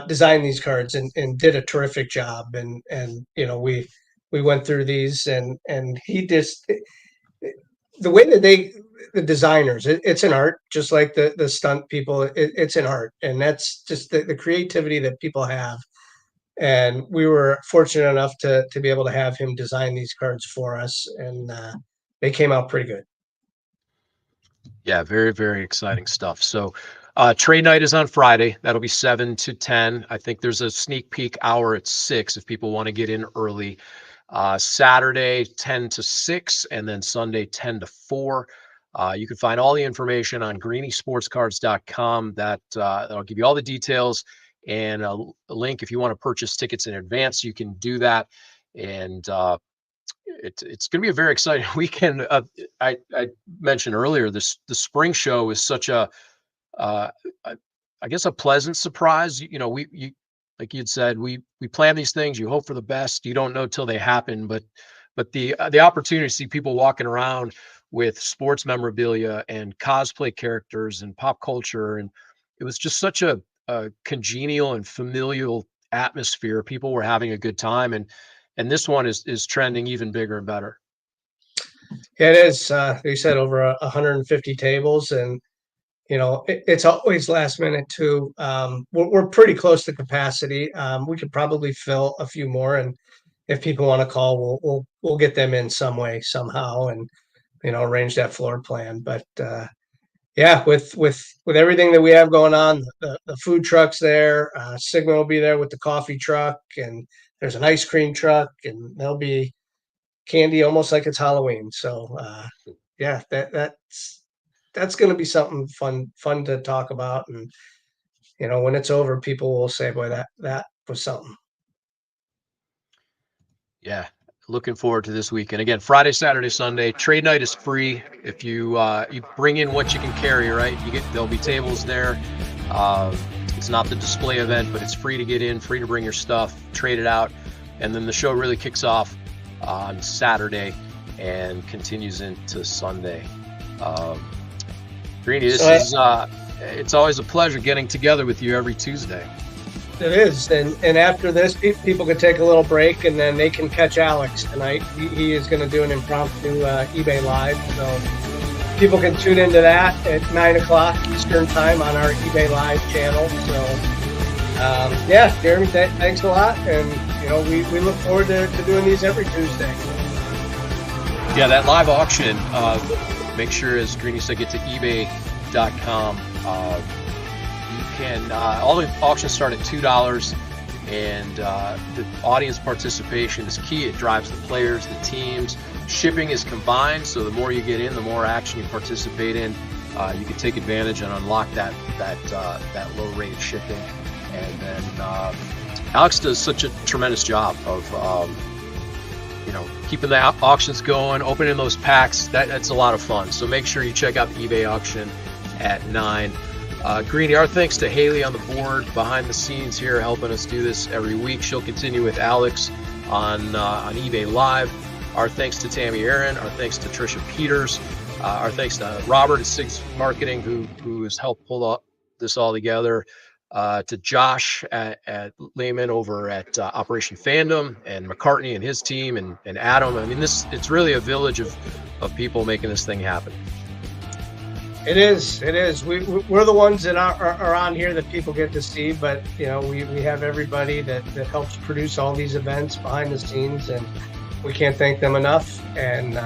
designed these cards and did a terrific job. And we went through these and he just, the way that the designers, it's an art, just like the stunt people, it's an art. And that's just the creativity that people have. And we were fortunate enough to be able to have him design these cards for us. And they came out pretty good. Yeah, very, very exciting stuff. So trade night is on Friday. That'll be 7 to 10. I think there's a sneak peek hour at 6 if people want to get in early. Saturday 10 to 6, and then Sunday 10 to 4. You can find all the information on greeniesportscards.com. That'll give you all the details and a link if you want to purchase tickets in advance. You can do that, and it's going to be a very exciting weekend. I mentioned earlier the spring show is such a I guess a pleasant surprise. We like you'd said, we plan these things. You hope for the best. You don't know till they happen. But the opportunity to see people walking around with sports memorabilia and cosplay characters and pop culture, and it was just such a congenial and familial atmosphere. People were having a good time, and this one is trending even bigger and better. Yeah, it is. They said over 150 tables, and it's always last minute too. We're pretty close to capacity. We could probably fill a few more, and if people want to call, we'll get them in some way, somehow, and arrange that floor plan. But yeah, with everything that we have going on, the food trucks there, Sigma will be there with the coffee truck, and there's an ice cream truck, and there'll be candy almost like it's Halloween. So yeah, that's going to be something fun to talk about. And, when it's over, people will say, boy, that was something. Yeah. Looking forward to this weekend. Again, Friday, Saturday, Sunday. Trade night is free. If you bring in what you can carry, right? There'll be tables there. It's not the display event, but it's free to get in, free to bring your stuff, trade it out. And then the show really kicks off on Saturday and continues into Sunday. Greenie, it's always a pleasure getting together with you every Tuesday. It is, and after this, people can take a little break, and then they can catch Alex tonight. He is going to do an impromptu eBay Live, so people can tune into that at 9:00 Eastern Time on our eBay Live channel. So, yeah, Jeremy, thanks a lot, and we look forward to doing these every Tuesday. Yeah, that live auction. Make sure, as Greenie said, get to eBay.com. All the auctions start at $2, and the audience participation is key. It drives the players, the teams. Shipping is combined, so the more you get in, the more action you participate in. You can take advantage and unlock that low rate of shipping. And then Alex does such a tremendous job of keeping the auctions going, opening those packs. That's a lot of fun. So make sure you check out the eBay auction at 9. Greenie, our thanks to Haley on the board behind the scenes here, helping us do this every week. She'll continue with Alex on eBay Live. Our thanks to Tami Erin. Our thanks to Patricia Peters. Our thanks to Robert at Six Marketing, who has helped pull this all together. to Josh at Lehman over at Operation Fandom, and McCartney and his team, and Adam. I mean, it's really a village of people making this thing happen. It is. We're the ones that are on here that people get to see, but we have everybody that helps produce all these events behind the scenes, and we can't thank them enough. And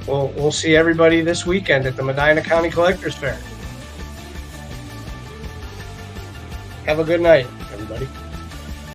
we'll see everybody this weekend at the Medina County Collectors Fair. Have a good night, everybody.